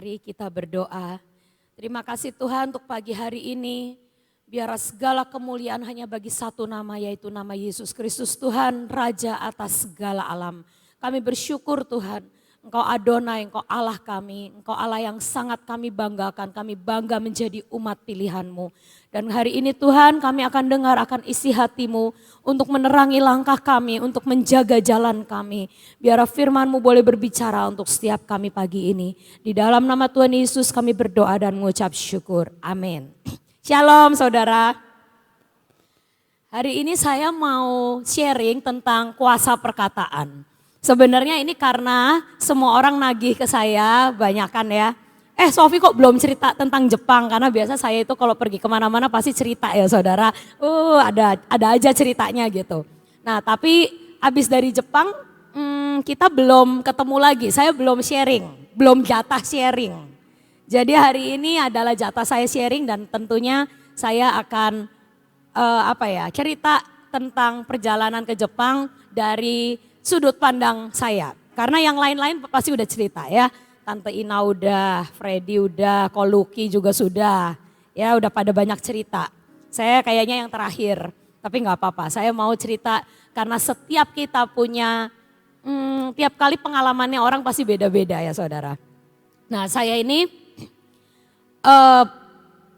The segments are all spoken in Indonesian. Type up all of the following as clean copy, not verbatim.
Mari kita berdoa. Terima kasih Tuhan untuk pagi hari ini. Biar segala kemuliaan hanya bagi satu nama, yaitu nama Yesus Kristus, Tuhan Raja atas segala alam. Kami bersyukur Tuhan, Engkau Adonai, Engkau Allah kami, Engkau Allah yang sangat kami banggakan. Kami bangga menjadi umat pilihan-Mu. Dan hari ini Tuhan kami akan dengar akan isi hati-Mu untuk menerangi langkah kami, untuk menjaga jalan kami. Biar firman-Mu boleh berbicara untuk setiap kami pagi ini. Di dalam nama Tuhan Yesus kami berdoa dan mengucap syukur. Amin. Shalom saudara. Hari ini saya mau sharing tentang kuasa perkataan. Sebenarnya ini karena semua orang nagih ke saya, banyakan ya. Sofi kok belum cerita tentang Jepang, karena biasa saya itu kalau pergi kemana-mana pasti cerita ya saudara. Ada aja ceritanya gitu. Nah tapi abis dari Jepang kita belum ketemu lagi, saya belum sharing, belum jatah sharing. Jadi hari ini adalah jatah saya sharing dan tentunya saya akan cerita tentang perjalanan ke Jepang dari sudut pandang saya. Karena yang lain-lain pasti udah cerita ya. Tante Ina udah, Freddy udah, Koluki juga sudah. Ya udah pada banyak cerita. Saya kayaknya yang terakhir. Tapi gak apa-apa, saya mau cerita karena setiap kita punya, tiap kali pengalamannya orang pasti beda-beda ya saudara. Nah saya ini,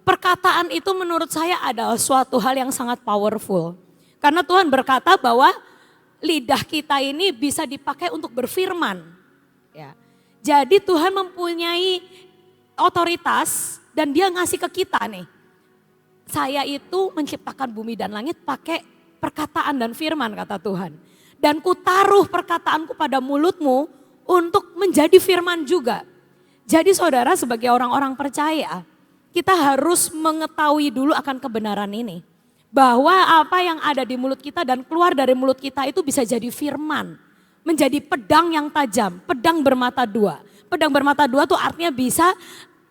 perkataan itu menurut saya adalah suatu hal yang sangat powerful. Karena Tuhan berkata bahwa lidah kita ini bisa dipakai untuk berfirman. Ya. Jadi Tuhan mempunyai otoritas dan dia ngasih ke kita nih. Saya itu menciptakan bumi dan langit pakai perkataan dan firman kata Tuhan. Dan ku taruh perkataanku pada mulutmu untuk menjadi firman juga. Jadi saudara sebagai orang-orang percaya kita harus mengetahui dulu akan kebenaran ini. Bahwa apa yang ada di mulut kita dan keluar dari mulut kita itu bisa jadi firman. Menjadi pedang yang tajam, pedang bermata dua. Pedang bermata dua tuh artinya bisa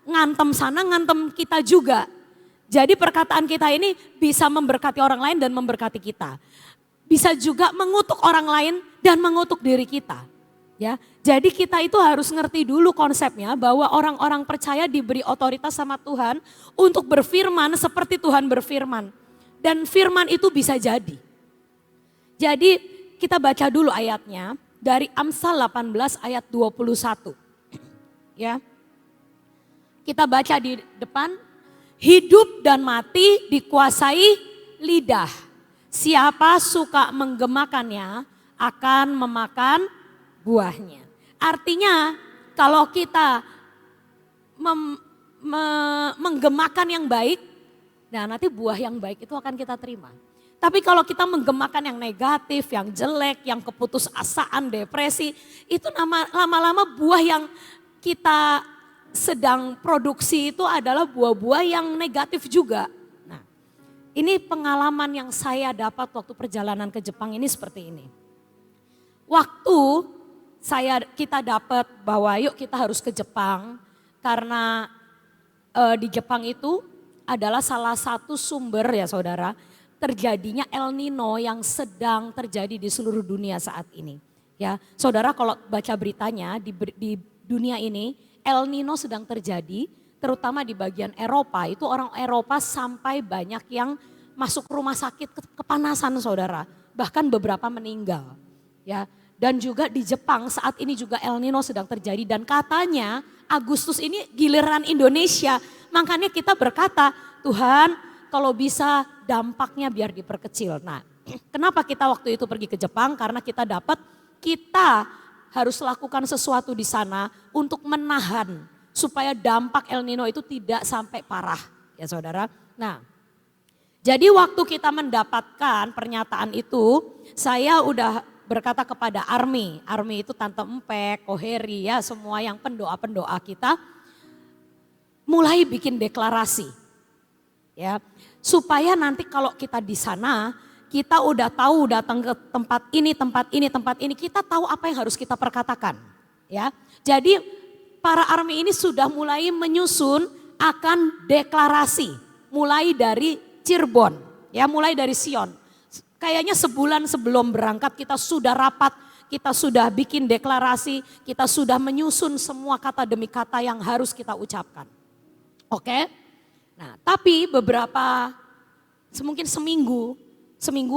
ngantem sana, ngantem kita juga. Jadi perkataan kita ini bisa memberkati orang lain dan memberkati kita. Bisa juga mengutuk orang lain dan mengutuk diri kita. Ya, jadi kita itu harus ngerti dulu konsepnya bahwa orang-orang percaya diberi otoritas sama Tuhan untuk berfirman seperti Tuhan berfirman. Dan firman itu bisa jadi. Jadi kita baca dulu ayatnya dari Amsal 18 ayat 21. Ya. Kita baca di depan, hidup dan mati dikuasai lidah. Siapa suka menggemakannya akan memakan buahnya. Artinya kalau kita menggemakan yang baik, nah nanti buah yang baik itu akan kita terima. Tapi kalau kita menggemakan yang negatif, yang jelek, yang keputusasaan, depresi, itu lama-lama buah yang kita sedang produksi itu adalah buah-buah yang negatif juga. Nah, ini pengalaman yang saya dapat waktu perjalanan ke Jepang ini seperti ini. Waktu kita dapat bahwa yuk kita harus ke Jepang karena di Jepang itu adalah salah satu sumber ya saudara terjadinya El Nino yang sedang terjadi di seluruh dunia saat ini. Ya, saudara kalau baca beritanya di dunia ini El Nino sedang terjadi terutama di bagian Eropa. Itu orang Eropa sampai banyak yang masuk rumah sakit kepanasan saudara. Bahkan beberapa meninggal. Ya, dan juga di Jepang saat ini juga El Nino sedang terjadi dan katanya Agustus ini giliran Indonesia. Makanya kita berkata, Tuhan kalau bisa dampaknya biar diperkecil. Nah, kenapa kita waktu itu pergi ke Jepang? Karena kita harus lakukan sesuatu di sana untuk menahan supaya dampak El Nino itu tidak sampai parah. Ya saudara. Nah, jadi waktu kita mendapatkan pernyataan itu, saya udah berkata kepada Army itu Tante Empek, Koheri ya semua yang pendoa-pendoa kita. Mulai bikin deklarasi ya supaya nanti kalau kita di sana kita udah tahu datang ke tempat ini kita tahu apa yang harus kita perkatakan ya. Jadi para army ini sudah mulai menyusun akan deklarasi mulai dari Cirebon ya, mulai dari Sion. Kayaknya sebulan sebelum berangkat kita sudah rapat, kita sudah bikin deklarasi, kita sudah menyusun semua kata demi kata yang harus kita ucapkan. Oke? Nah, tapi beberapa, mungkin seminggu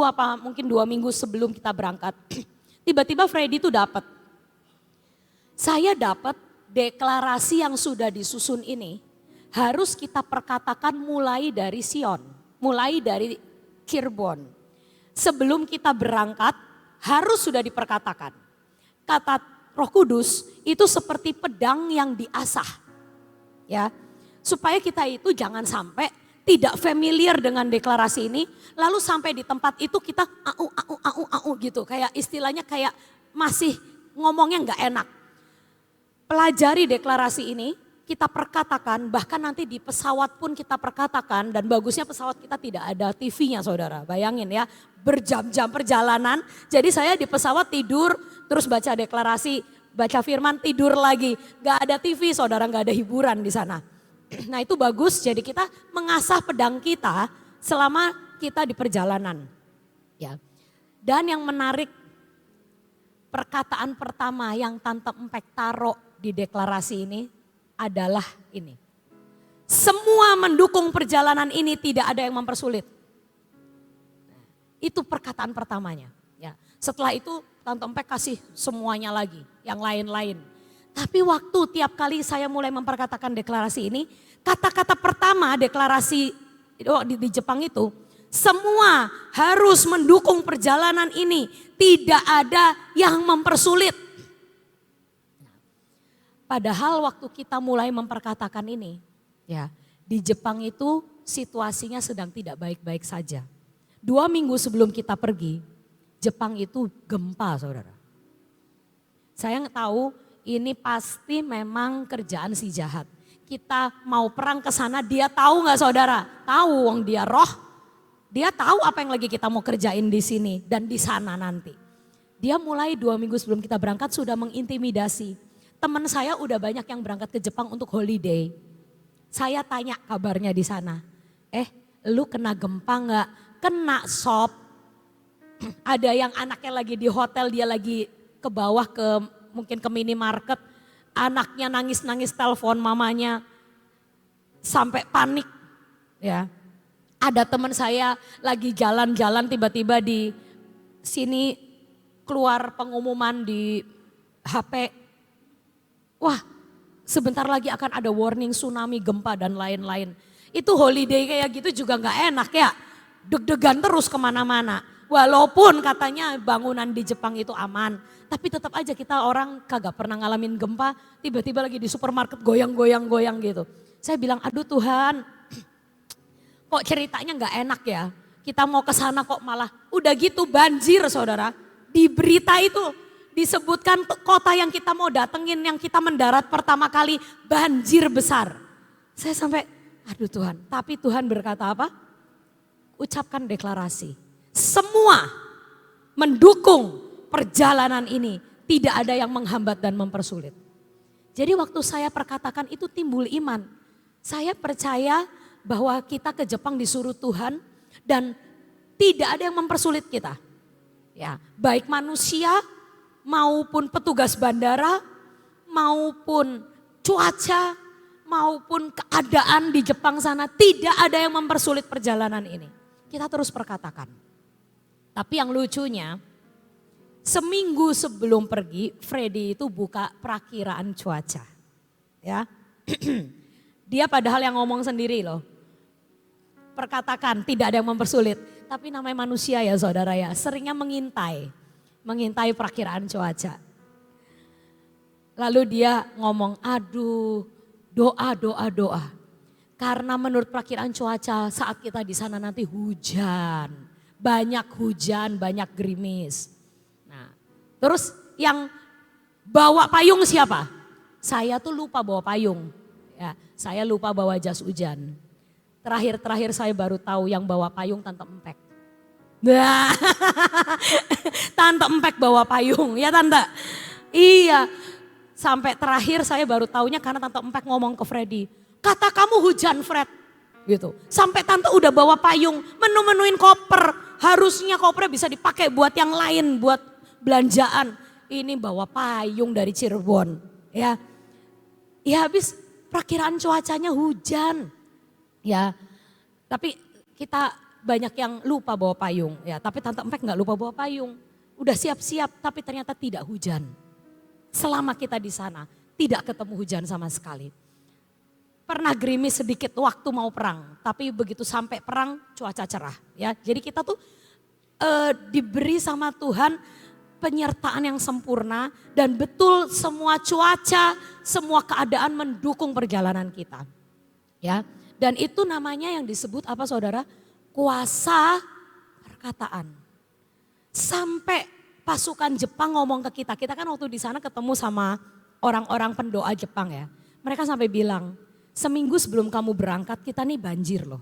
apa mungkin 2 minggu sebelum kita berangkat, tiba-tiba Freddy itu dapat. Saya dapat deklarasi yang sudah disusun ini harus kita perkatakan mulai dari Sion, mulai dari Cirebon. Sebelum kita berangkat harus sudah diperkatakan. Kata Roh Kudus itu seperti pedang yang diasah. Ya, supaya kita itu jangan sampai tidak familiar dengan deklarasi ini, lalu sampai di tempat itu kita au gitu, kayak istilahnya kayak masih ngomongnya nggak enak. Pelajari deklarasi ini, kita perkatakan, bahkan nanti di pesawat pun kita perkatakan, dan bagusnya pesawat kita tidak ada TV-nya saudara, bayangin ya, berjam-jam perjalanan, jadi saya di pesawat tidur, terus baca deklarasi, baca firman, tidur lagi, gak ada TV saudara, gak ada hiburan di sana. Nah itu bagus, jadi kita mengasah pedang kita selama kita di perjalanan. Ya. Dan yang menarik, perkataan pertama yang Tante Empek taruh di deklarasi ini adalah ini. Semua mendukung perjalanan ini, tidak ada yang mempersulit. Itu perkataan pertamanya. Ya. Setelah itu Tante Empek kasih semuanya lagi, yang lain-lain. Tapi waktu tiap kali saya mulai memperkatakan deklarasi ini, kata-kata pertama deklarasi di Jepang itu, semua harus mendukung perjalanan ini, tidak ada yang mempersulit. Padahal waktu kita mulai memperkatakan ini, ya di Jepang itu situasinya sedang tidak baik-baik saja. 2 minggu sebelum kita pergi, Jepang itu gempa saudara. Saya tahu ini pasti memang kerjaan si jahat. Kita mau perang ke sana, dia tahu nggak saudara? Tahu, wong dia roh. Dia tahu apa yang lagi kita mau kerjain di sini dan di sana nanti. Dia mulai 2 minggu sebelum kita berangkat sudah mengintimidasi. Teman saya udah banyak yang berangkat ke Jepang untuk holiday. Saya tanya kabarnya di sana. Lu kena gempa nggak? Kena sob. Ada yang anaknya lagi di hotel, dia lagi ke bawah mungkin ke minimarket. Anaknya nangis-nangis telepon mamanya. Sampai panik. Ya. Ada teman saya lagi jalan-jalan tiba-tiba di sini keluar pengumuman di HP. Wah, sebentar lagi akan ada warning tsunami, gempa dan lain-lain. Itu holiday kayak gitu juga gak enak ya. Deg-degan terus kemana-mana. Walaupun katanya bangunan di Jepang itu aman. Tapi tetap aja kita orang kagak pernah ngalamin gempa. Tiba-tiba lagi di supermarket goyang-goyang gitu. Saya bilang aduh Tuhan, kok ceritanya gak enak ya. Kita mau ke sana kok malah udah gitu banjir saudara. Di berita itu disebutkan kota yang kita mau datengin, yang kita mendarat pertama kali banjir besar. Saya sampai, aduh Tuhan. Tapi Tuhan berkata apa? Ucapkan deklarasi. Semua mendukung perjalanan ini. Tidak ada yang menghambat dan mempersulit. Jadi waktu saya perkatakan itu timbul iman. Saya percaya bahwa kita ke Jepang disuruh Tuhan dan tidak ada yang mempersulit kita. Ya, baik manusia maupun petugas bandara, maupun cuaca, maupun keadaan di Jepang sana, tidak ada yang mempersulit perjalanan ini. Kita terus perkatakan. Tapi yang lucunya, seminggu sebelum pergi, Freddy itu buka perakiraan cuaca. Ya, dia padahal yang ngomong sendiri loh. Perkatakan, tidak ada yang mempersulit. Tapi namanya manusia ya saudara ya, seringnya mengintai perakiraan cuaca. Lalu dia ngomong, aduh doa. Karena menurut perakiraan cuaca saat kita di sana nanti hujan. Banyak hujan, banyak gerimis. Nah, terus yang bawa payung siapa? Saya tuh lupa bawa payung. Ya, saya lupa bawa jas hujan. Terakhir saya baru tahu yang bawa payung Tante Empek. Nah, Tante Empek bawa payung, ya Tante? Iya, sampai terakhir saya baru taunya karena Tante Empek ngomong ke Freddy, kata kamu hujan Fred, gitu. Sampai Tante udah bawa payung, menu-menuin koper, harusnya kopernya bisa dipakai buat yang lain, buat belanjaan. ini bawa payung dari Cirebon. Ya, habis perkiraan cuacanya hujan. Ya, tapi kita banyak yang lupa bawa payung. Ya, tapi Tante Empek nggak lupa bawa payung. Udah siap-siap, tapi ternyata tidak hujan. Selama kita di sana, tidak ketemu hujan sama sekali. Pernah gerimis sedikit waktu mau perang, tapi begitu sampai perang cuaca cerah. Ya, jadi kita tuh diberi sama Tuhan penyertaan yang sempurna dan betul semua cuaca, semua keadaan mendukung perjalanan kita. Ya, dan itu namanya yang disebut apa saudara? Kuasa perkataan. Sampai pasukan Jepang ngomong ke kita kan waktu di sana ketemu sama orang-orang pendoa Jepang ya. Mereka sampai bilang, seminggu sebelum kamu berangkat kita nih banjir loh.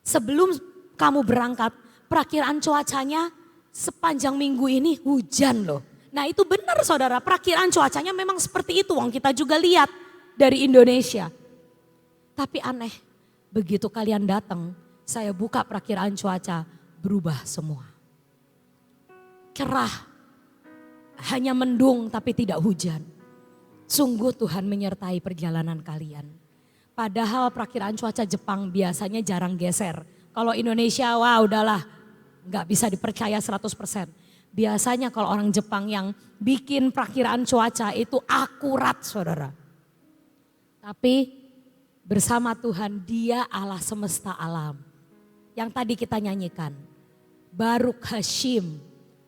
Sebelum kamu berangkat, perakiraan cuacanya sepanjang minggu ini hujan loh. Nah itu benar saudara, perakiraan cuacanya memang seperti itu. Wong kita juga lihat dari Indonesia. Tapi aneh, begitu kalian datang, saya buka perakiraan cuaca, berubah semua. Cerah, hanya mendung tapi tidak hujan. Sungguh Tuhan menyertai perjalanan kalian. Padahal perakiraan cuaca Jepang biasanya jarang geser. Kalau Indonesia, wah udahlah, gak bisa dipercaya 100%. Biasanya kalau orang Jepang yang bikin perakiraan cuaca itu akurat saudara. Tapi bersama Tuhan dia Allah semesta alam. Yang tadi kita nyanyikan. Baruch Hashim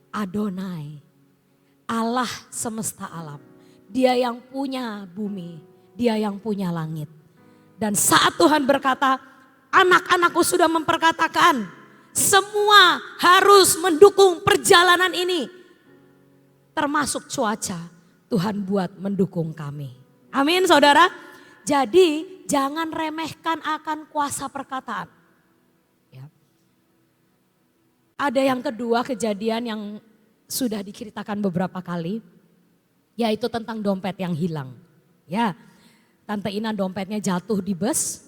Adonai. Allah semesta alam. Dia yang punya bumi. Dia yang punya langit. Dan saat Tuhan berkata, anak-anakku sudah memperkatakan. Semua harus mendukung perjalanan ini. Termasuk cuaca. Tuhan buat mendukung kami. Amin saudara. Jadi jangan remehkan akan kuasa perkataan. Ada yang kedua kejadian yang sudah diceritakan beberapa kali, yaitu tentang dompet yang hilang. Ya, Tante Ina dompetnya jatuh di bus.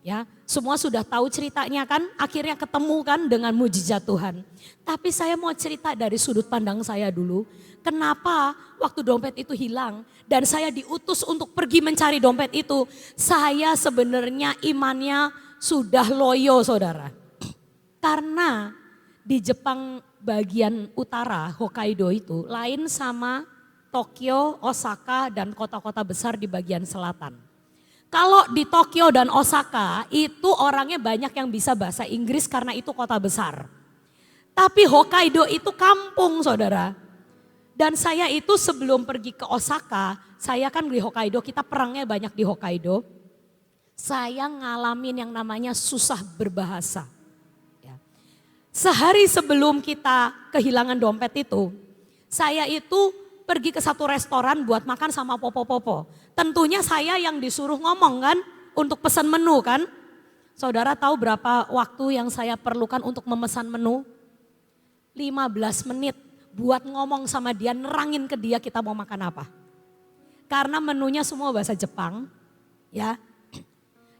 Ya, semua sudah tahu ceritanya kan, akhirnya ketemu kan dengan mujizat Tuhan. Tapi saya mau cerita dari sudut pandang saya dulu, kenapa waktu dompet itu hilang dan saya diutus untuk pergi mencari dompet itu, saya sebenarnya imannya sudah loyo saudara. Karena di Jepang bagian utara, Hokkaido itu lain sama Tokyo, Osaka dan kota-kota besar di bagian selatan. Kalau di Tokyo dan Osaka itu orangnya banyak yang bisa bahasa Inggris karena itu kota besar. Tapi Hokkaido itu kampung saudara. Dan saya itu sebelum pergi ke Osaka, saya kan di Hokkaido, kita perangnya banyak di Hokkaido. Saya ngalamin yang namanya susah berbahasa. Sehari sebelum kita kehilangan dompet itu, saya itu pergi ke satu restoran buat makan sama popo-popo. Tentunya saya yang disuruh ngomong kan, untuk pesan menu kan. Saudara tahu berapa waktu yang saya perlukan untuk memesan menu? 15 menit buat ngomong sama dia, nerangin ke dia kita mau makan apa. Karena menunya semua bahasa Jepang, ya.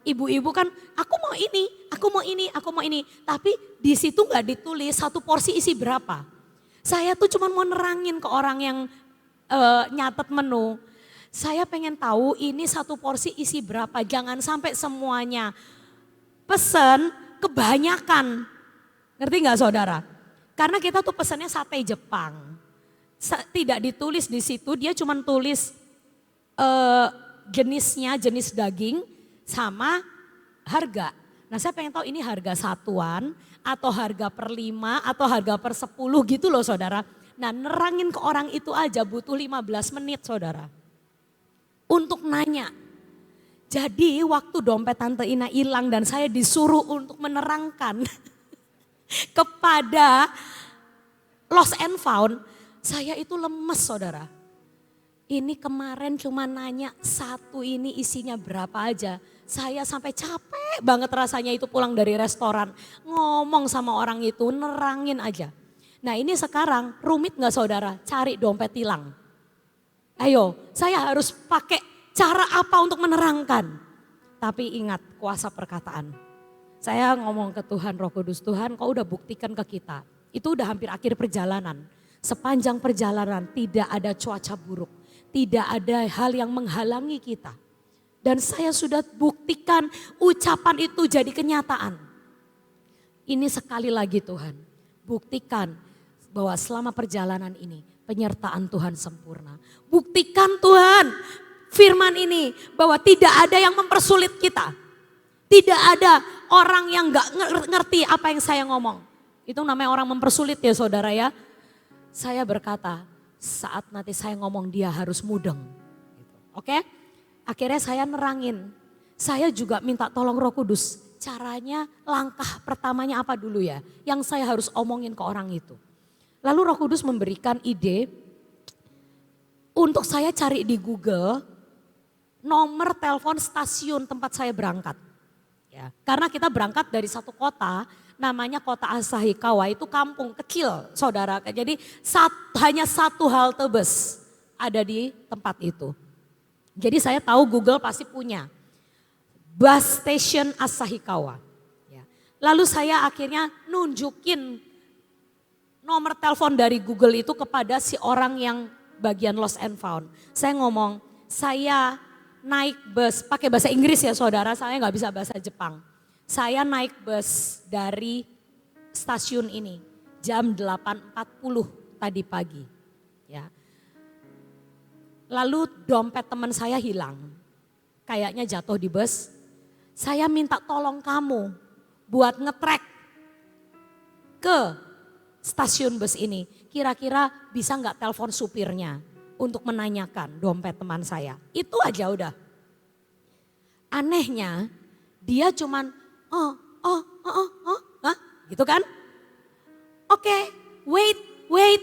Ibu-ibu kan, aku mau ini, aku mau ini, aku mau ini. Tapi di situ nggak ditulis satu porsi isi berapa. Saya tuh cuma mau nerangin ke orang yang nyatet menu. Saya pengen tahu ini satu porsi isi berapa. Jangan sampai semuanya pesen kebanyakan. Ngerti nggak saudara? Karena kita tuh pesannya sate Jepang. Tidak ditulis di situ, dia cuma tulis jenisnya, jenis daging. Sama harga. Nah saya pengen tahu ini harga satuan atau harga per 5 atau harga per 10 gitu loh saudara. Nah nerangin ke orang itu aja butuh 15 menit saudara. Untuk nanya. Jadi waktu dompet Tante Ina hilang dan saya disuruh untuk menerangkan kepada lost and found. Saya itu lemes saudara. Ini kemarin cuma nanya satu ini isinya berapa aja. Saya sampai capek banget rasanya itu pulang dari restoran. Ngomong sama orang itu, nerangin aja. Nah ini sekarang rumit gak saudara? Cari dompet hilang. Ayo, saya harus pakai cara apa untuk menerangkan? Tapi ingat kuasa perkataan. Saya ngomong ke Tuhan, Roh Kudus, Tuhan kau udah buktikan ke kita. Itu udah hampir akhir perjalanan. Sepanjang perjalanan tidak ada cuaca buruk. Tidak ada hal yang menghalangi kita. Dan saya sudah buktikan ucapan itu jadi kenyataan. Ini sekali lagi Tuhan, buktikan bahwa selama perjalanan ini penyertaan Tuhan sempurna. Buktikan Tuhan firman ini bahwa tidak ada yang mempersulit kita. Tidak ada orang yang gak ngerti apa yang saya ngomong. Itu namanya orang mempersulit ya saudara ya. Saya berkata saat nanti saya ngomong dia harus mudeng. Oke? Akhirnya saya nerangin. Saya juga minta tolong Roh Kudus. Caranya langkah pertamanya apa dulu ya. Yang saya harus omongin ke orang itu. Lalu Roh Kudus memberikan ide untuk saya cari di Google nomor telepon stasiun tempat saya berangkat. Ya, karena kita berangkat dari satu kota, namanya kota Asahikawa, itu kampung kecil saudara. Jadi hanya satu halte bus ada di tempat itu. Jadi saya tahu Google pasti punya bus station Asahikawa. Ya. Lalu saya akhirnya nunjukin nomor telepon dari Google itu kepada si orang yang bagian lost and found. Saya ngomong, saya naik bus, pakai bahasa Inggris ya saudara, saya nggak bisa bahasa Jepang. Saya naik bus dari stasiun ini jam 8.40 tadi pagi. Ya. Lalu dompet teman saya hilang, kayaknya jatuh di bus. Saya minta tolong kamu buat nge-track ke stasiun bus ini. Kira-kira bisa nggak telepon supirnya untuk menanyakan dompet teman saya. Itu aja udah. Anehnya dia cuman gitu kan. Oke, wait.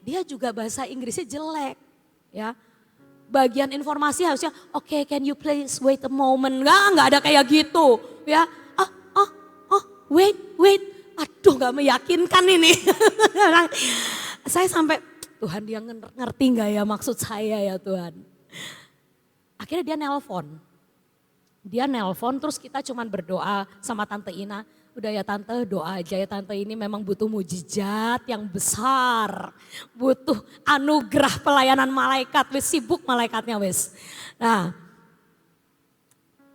Dia juga bahasa Inggrisnya jelek ya. Bagian informasi harusnya oke, can you please wait a moment. Enggak ada kayak gitu ya. Wait. Aduh gak meyakinkan ini. Saya sampai Tuhan dia ngerti gak ya maksud saya ya Tuhan. Akhirnya dia nelpon. Terus kita cuman berdoa sama Tante Ina. Udah ya Tante doa aja ya Tante, ini memang butuh mujizat yang besar. Butuh anugerah pelayanan malaikat. Wis sibuk malaikatnya wis. Nah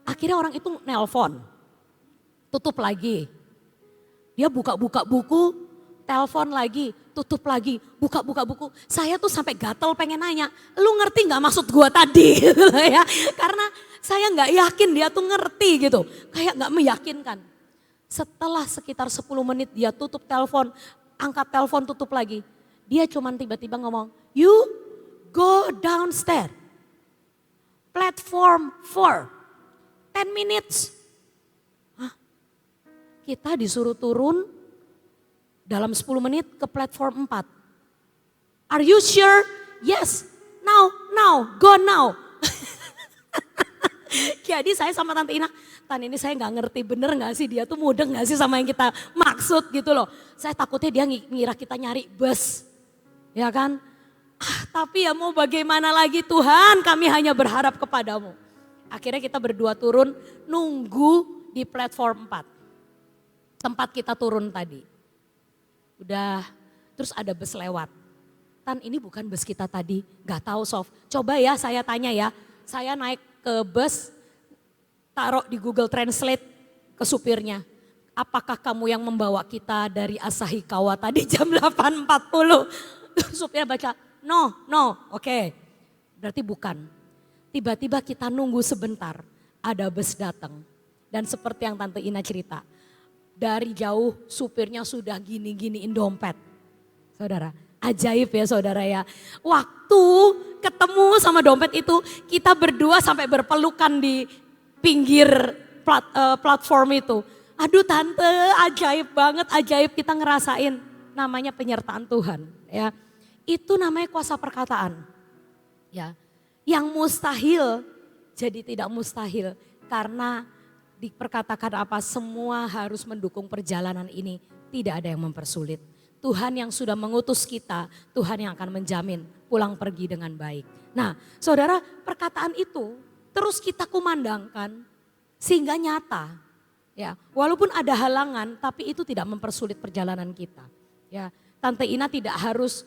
akhirnya orang itu nelpon. Tutup lagi. Dia buka-buka buku, telepon lagi, tutup lagi, buka-buka buku. Saya tuh sampai gatel pengen nanya, lu ngerti gak maksud gua tadi? Ya, karena saya gak yakin dia tuh ngerti gitu. Kayak gak meyakinkan. Setelah sekitar 10 menit dia tutup telepon, angkat telepon tutup lagi. Dia cuman tiba-tiba ngomong, you go downstairs. Platform 4, 10 minutes. Kita disuruh turun dalam 10 menit ke platform 4. Are you sure? Yes. Now, go now. Jadi saya sama Tante Ina, Tan ini saya gak ngerti bener gak sih dia tuh mudeng gak sih sama yang kita maksud gitu loh. Saya takutnya dia ngira kita nyari bus. Ya kan? Tapi ya mau bagaimana lagi Tuhan, kami hanya berharap kepadamu. Akhirnya kita berdua turun nunggu di platform 4. Tempat kita turun tadi. Udah, terus ada bus lewat. Tan ini bukan bus kita tadi, gak tahu Sof. Coba ya saya tanya ya, saya naik ke bus, taruh di Google Translate ke supirnya. Apakah kamu yang membawa kita dari Asahikawa tadi jam 8.40? Supirnya baca, no, oke. Berarti bukan. Tiba-tiba kita nunggu sebentar, ada bus datang. Dan seperti yang Tante Ina cerita, dari jauh supirnya sudah gini-giniin dompet. Saudara, ajaib ya saudara ya. Waktu ketemu sama dompet itu kita berdua sampai berpelukan di pinggir platform itu. Aduh Tante, ajaib banget, ajaib kita ngerasain namanya penyertaan Tuhan ya. Itu namanya kuasa perkataan. Ya. Yang mustahil jadi tidak mustahil karena diperkatakan apa, semua harus mendukung perjalanan ini. Tidak ada yang mempersulit. Tuhan yang sudah mengutus kita, Tuhan yang akan menjamin pulang pergi dengan baik. Nah saudara, perkataan itu terus kita kumandangkan sehingga nyata. Ya, walaupun ada halangan tapi itu tidak mempersulit perjalanan kita. Ya, Tante Ina tidak harus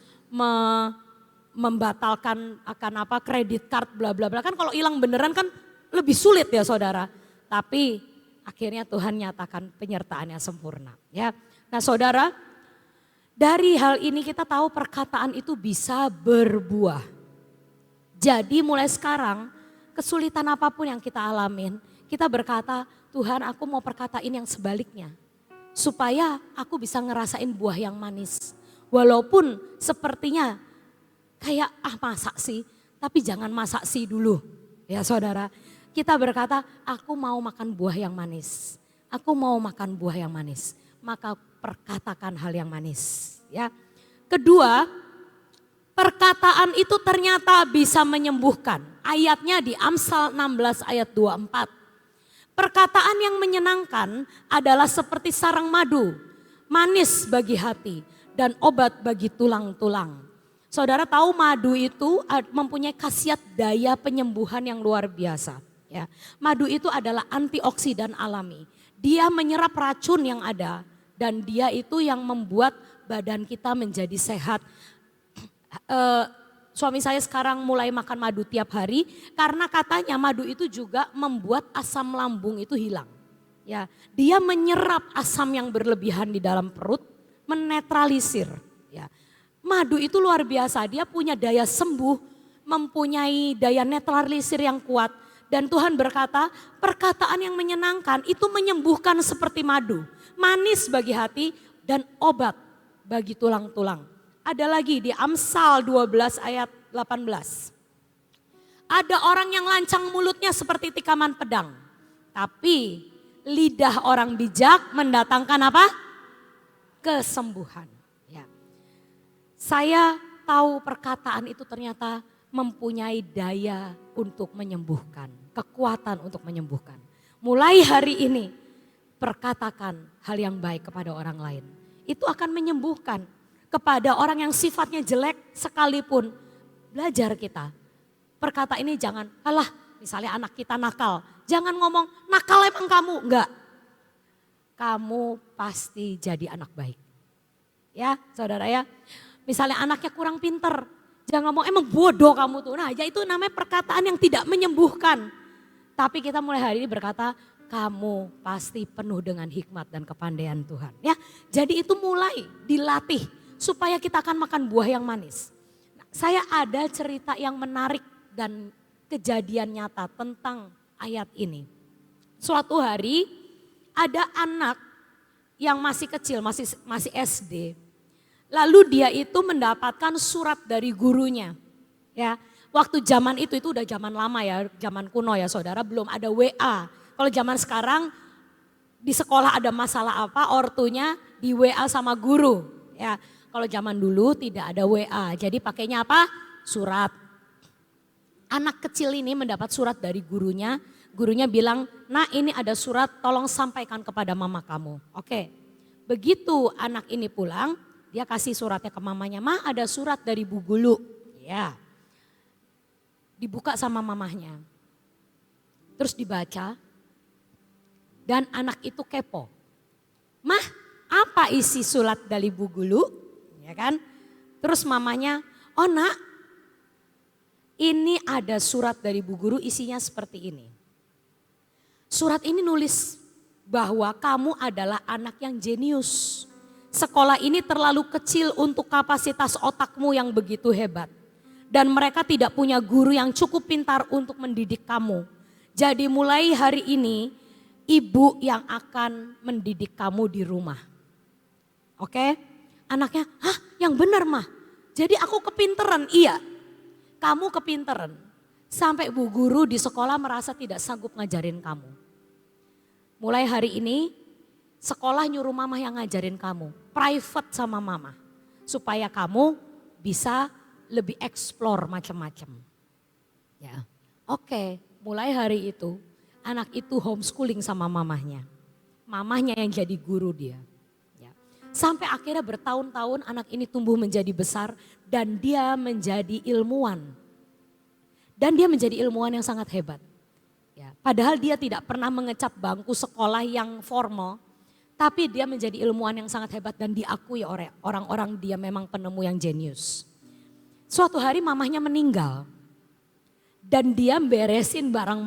membatalkan akan kredit card bla bla bla. Kan kalau hilang beneran kan lebih sulit ya saudara. Tapi akhirnya Tuhan nyatakan penyertaannya sempurna ya. Nah saudara, dari hal ini kita tahu perkataan itu bisa berbuah. Jadi mulai sekarang kesulitan apapun yang kita alamin, kita berkata, Tuhan aku mau perkatain yang sebaliknya. Supaya aku bisa ngerasain buah yang manis. Walaupun sepertinya kayak masak sih, tapi jangan masak sih dulu. Ya saudara, kita berkata aku mau makan buah yang manis. Aku mau makan buah yang manis. Maka perkatakan hal yang manis. Ya. Kedua, perkataan itu ternyata bisa menyembuhkan. Ayatnya di Amsal 16 ayat 24. Perkataan yang menyenangkan adalah seperti sarang madu, manis bagi hati dan obat bagi tulang-tulang. Saudara tahu madu itu mempunyai khasiat daya penyembuhan yang luar biasa. Ya, madu itu adalah antioksidan alami. Dia menyerap racun yang ada dan dia itu yang membuat badan kita menjadi sehat. Suami saya sekarang mulai makan madu tiap hari karena katanya madu itu juga membuat asam lambung itu hilang. Ya, dia menyerap asam yang berlebihan di dalam perut, menetralisir. Ya, madu itu luar biasa, dia punya daya sembuh, mempunyai daya netralisir yang kuat. Dan Tuhan berkata, perkataan yang menyenangkan itu menyembuhkan seperti madu, manis bagi hati dan obat bagi tulang-tulang. Ada lagi di Amsal 12 ayat 18. Ada orang yang lancang mulutnya seperti tikaman pedang. Tapi lidah orang bijak mendatangkan apa? Kesembuhan. Ya. Saya tahu perkataan itu ternyata mempunyai daya untuk menyembuhkan. Kekuatan untuk menyembuhkan. Mulai hari ini perkatakan hal yang baik kepada orang lain. Itu akan menyembuhkan. Kepada orang yang sifatnya jelek sekalipun, belajar kita. Perkata ini jangan, alah misalnya anak kita nakal. Jangan ngomong nakal emang kamu, enggak. Kamu pasti jadi anak baik. Ya saudara ya, misalnya anaknya kurang pinter. Jangan ngomong emang bodoh kamu tuh. Nah ya itu namanya perkataan yang tidak menyembuhkan. Tapi kita mulai hari ini berkata, kamu pasti penuh dengan hikmat dan kepandaian Tuhan. Ya, jadi itu mulai dilatih. Supaya kita akan makan buah yang manis. Nah, saya ada cerita yang menarik dan kejadian nyata tentang ayat ini. Suatu hari ada anak yang masih kecil, masih SD. Lalu dia itu mendapatkan surat dari gurunya. Ya, waktu zaman itu udah zaman lama ya, zaman kuno ya saudara, belum ada WA. Kalau zaman sekarang di sekolah ada masalah apa, ortunya di WA sama guru. Ya. Kalau zaman dulu tidak ada WA, jadi pakainya apa? Surat. Anak kecil ini mendapat surat dari gurunya. Gurunya bilang, nah ini ada surat tolong sampaikan kepada mama kamu. Oke, begitu anak ini pulang, dia kasih suratnya ke mamanya. Ma ada surat dari Bu Gulu. Ya, dibuka sama mamahnya. Terus dibaca, dan anak itu kepo. Mah apa isi surat dari Bu Gulu? Ya kan? Terus mamanya, oh nak ini ada surat dari Bu Guru isinya seperti ini. Surat ini nulis bahwa kamu adalah anak yang jenius. Sekolah ini terlalu kecil untuk kapasitas otakmu yang begitu hebat. Dan mereka tidak punya guru yang cukup pintar untuk mendidik kamu. Jadi mulai hari ini ibu yang akan mendidik kamu di rumah. Oke? Anaknya, hah yang benar mah. Jadi aku kepinteran, iya. Kamu kepinteran. Sampai Bu Guru di sekolah merasa tidak sanggup ngajarin kamu. Mulai hari ini sekolah nyuruh mama yang ngajarin kamu. Private sama mama. Supaya kamu bisa lebih explore macam-macam. Ya, oke, mulai hari itu anak itu homeschooling sama mamahnya. Mamahnya yang jadi guru dia. Sampai akhirnya bertahun-tahun anak ini tumbuh menjadi besar dan dia menjadi ilmuwan. Dan dia menjadi ilmuwan yang sangat hebat. Ya, padahal dia tidak pernah mengecap bangku sekolah yang formal. Tapi dia menjadi ilmuwan yang sangat hebat dan diakui oleh orang-orang dia memang penemu yang jenius. Suatu hari mamahnya meninggal. Dan dia beresin barang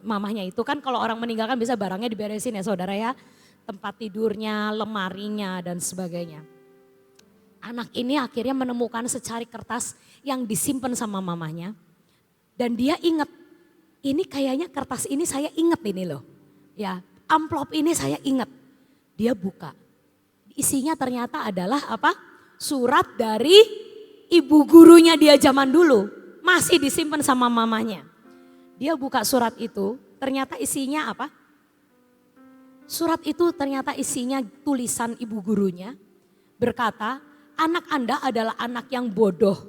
mamahnya itu kan, kalau orang meninggal kan bisa barangnya diberesin ya saudara ya. Tempat tidurnya, lemarinya dan sebagainya. Anak ini akhirnya menemukan secari kertas yang disimpan sama mamahnya. Dan dia ingat, ini kayaknya kertas ini saya ingat ini loh. Ya, amplop ini saya ingat. Dia buka. Isinya ternyata adalah apa? Surat dari ibu gurunya dia zaman dulu. Masih disimpan sama mamanya. Dia buka surat itu, ternyata isinya apa? Surat itu ternyata isinya tulisan ibu gurunya. Berkata, anak Anda adalah anak yang bodoh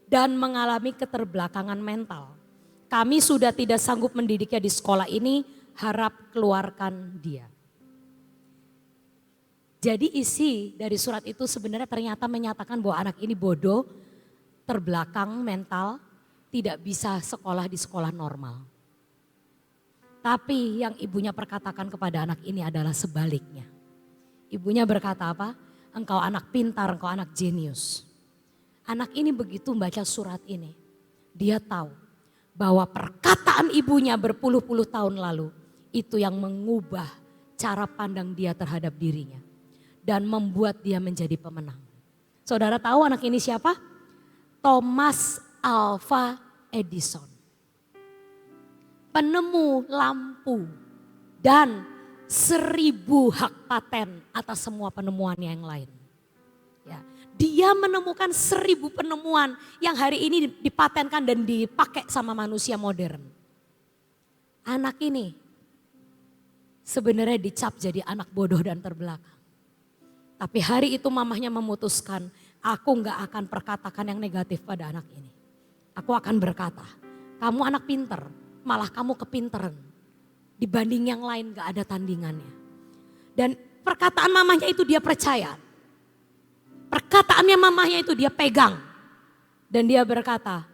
dan mengalami keterbelakangan mental. Kami sudah tidak sanggup mendidiknya di sekolah ini, harap keluarkan dia. Jadi isi dari surat itu sebenarnya ternyata menyatakan bahwa anak ini bodoh, terbelakang mental, tidak bisa sekolah di sekolah normal. Tapi yang ibunya perkatakan kepada anak ini adalah sebaliknya. Ibunya berkata apa? Engkau anak pintar, engkau anak jenius. Anak ini begitu membaca surat ini, dia tahu bahwa perkataan ibunya berpuluh-puluh tahun lalu itu yang mengubah cara pandang dia terhadap dirinya dan membuat dia menjadi pemenang. Saudara tahu anak ini siapa? Thomas Alva Edison. Penemu lampu dan 1000 hak paten atas semua penemuannya yang lain. Ya, dia menemukan 1000 penemuan yang hari ini dipatenkan dan dipakai sama manusia modern. Anak ini sebenarnya dicap jadi anak bodoh dan terbelakang. Tapi hari itu mamahnya memutuskan, aku gak akan perkatakan yang negatif pada anak ini. Aku akan berkata, kamu anak pinter, malah kamu kepinteran. Dibanding yang lain gak ada tandingannya. Dan perkataan mamahnya itu dia percaya. Perkataannya mamahnya itu dia pegang. Dan dia berkata,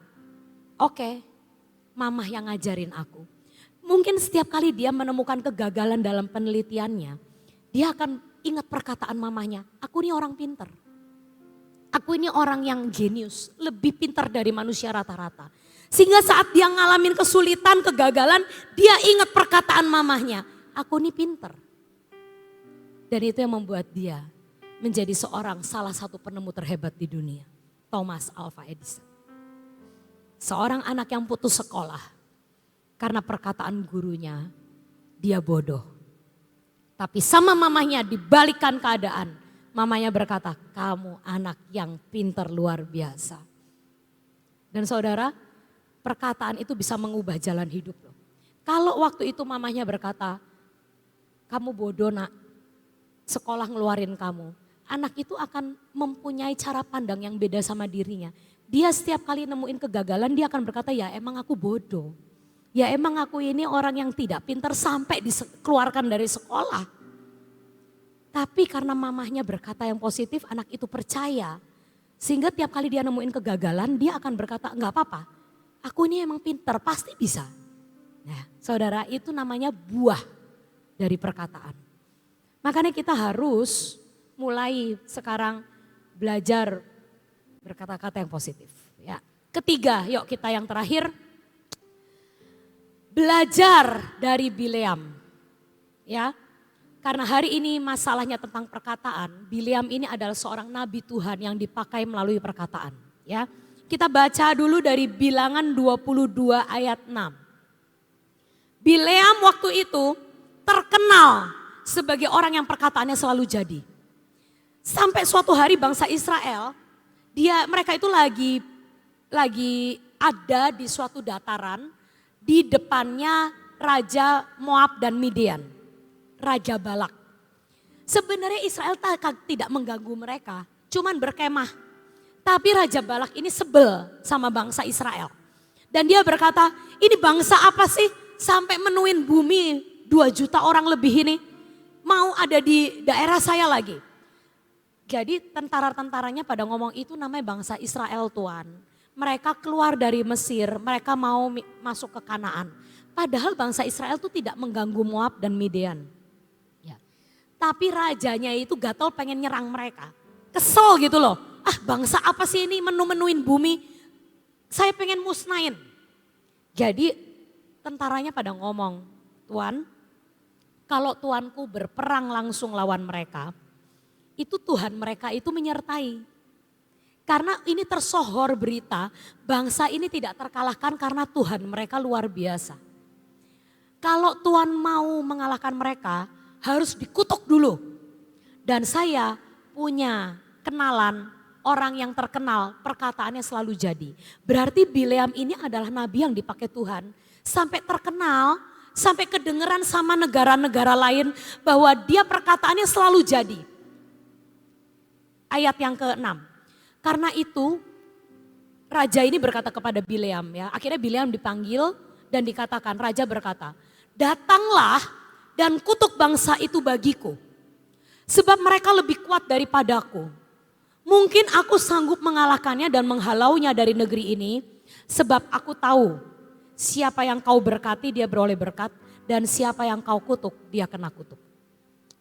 oke, mamah yang ngajarin aku. Mungkin setiap kali dia menemukan kegagalan dalam penelitiannya, dia akan ingat perkataan mamahnya, aku ini orang pinter. Aku ini orang yang jenius, lebih pintar dari manusia rata-rata. Sehingga saat dia ngalamin kesulitan, kegagalan, dia ingat perkataan mamahnya. Aku ini pinter. Dan itu yang membuat dia menjadi salah satu penemu terhebat di dunia. Thomas Alva Edison. Seorang anak yang putus sekolah. Karena perkataan gurunya, dia bodoh. Tapi sama mamahnya dibalikan keadaan. Mamanya berkata, kamu anak yang pintar luar biasa. Dan saudara, perkataan itu bisa mengubah jalan hidup loh. Kalau waktu itu mamanya berkata, kamu bodoh nak, sekolah ngeluarin kamu. Anak itu akan mempunyai cara pandang yang beda sama dirinya. Dia setiap kali nemuin kegagalan, dia akan berkata, ya emang aku bodoh. Ya emang aku ini orang yang tidak pintar sampai dikeluarkan dari sekolah. Tapi karena mamahnya berkata yang positif, anak itu percaya. Sehingga tiap kali dia nemuin kegagalan, dia akan berkata, enggak apa-apa. Aku ini emang pintar, pasti bisa. Nah, saudara, itu namanya buah dari perkataan. Makanya kita harus mulai sekarang belajar berkata-kata yang positif. Ya. Ketiga, yuk kita yang terakhir. Belajar dari Bileam. Ya. Karena hari ini masalahnya tentang perkataan, Bileam ini adalah seorang nabi Tuhan yang dipakai melalui perkataan. Ya, kita baca dulu dari Bilangan 22 ayat 6. Bileam waktu itu terkenal sebagai orang yang perkataannya selalu jadi. Sampai suatu hari bangsa Israel, mereka itu lagi ada di suatu dataran, di depannya Raja Moab dan Midian. Raja Balak. Sebenarnya Israel tidak mengganggu mereka, cuman berkemah. Tapi Raja Balak ini sebel sama bangsa Israel. Dan dia berkata, ini bangsa apa sih sampai menuin bumi 2 juta orang lebih ini. Mau ada di daerah saya lagi. Jadi tentara-tentaranya pada ngomong itu namanya bangsa Israel Tuhan. Mereka keluar dari Mesir, mereka mau masuk ke Kanaan. Padahal bangsa Israel itu tidak mengganggu Moab dan Midian. Tapi rajanya itu gatal pengen nyerang mereka. Kesel gitu loh. Ah bangsa apa sih ini menu-menuin bumi. Saya pengen musnahin. Jadi tentaranya pada ngomong, Tuan, kalau tuanku berperang langsung lawan mereka, itu Tuhan mereka itu menyertai. Karena ini tersohor berita, bangsa ini tidak terkalahkan karena Tuhan mereka luar biasa. Kalau Tuhan mau mengalahkan mereka, harus dikutuk dulu. Dan saya punya kenalan orang yang terkenal, perkataannya selalu jadi. Berarti Bileam ini adalah nabi yang dipakai Tuhan. Sampai terkenal, sampai kedengeran sama negara-negara lain bahwa dia perkataannya selalu jadi. Ayat yang ke-6. Karena itu raja ini berkata kepada Bileam ya. Akhirnya Bileam dipanggil dan dikatakan, raja berkata, datanglah dan kutuk bangsa itu bagiku. Sebab mereka lebih kuat daripadaku. Mungkin aku sanggup mengalahkannya dan menghalaunya dari negeri ini. Sebab aku tahu siapa yang kau berkati dia beroleh berkat. Dan siapa yang kau kutuk dia kena kutuk.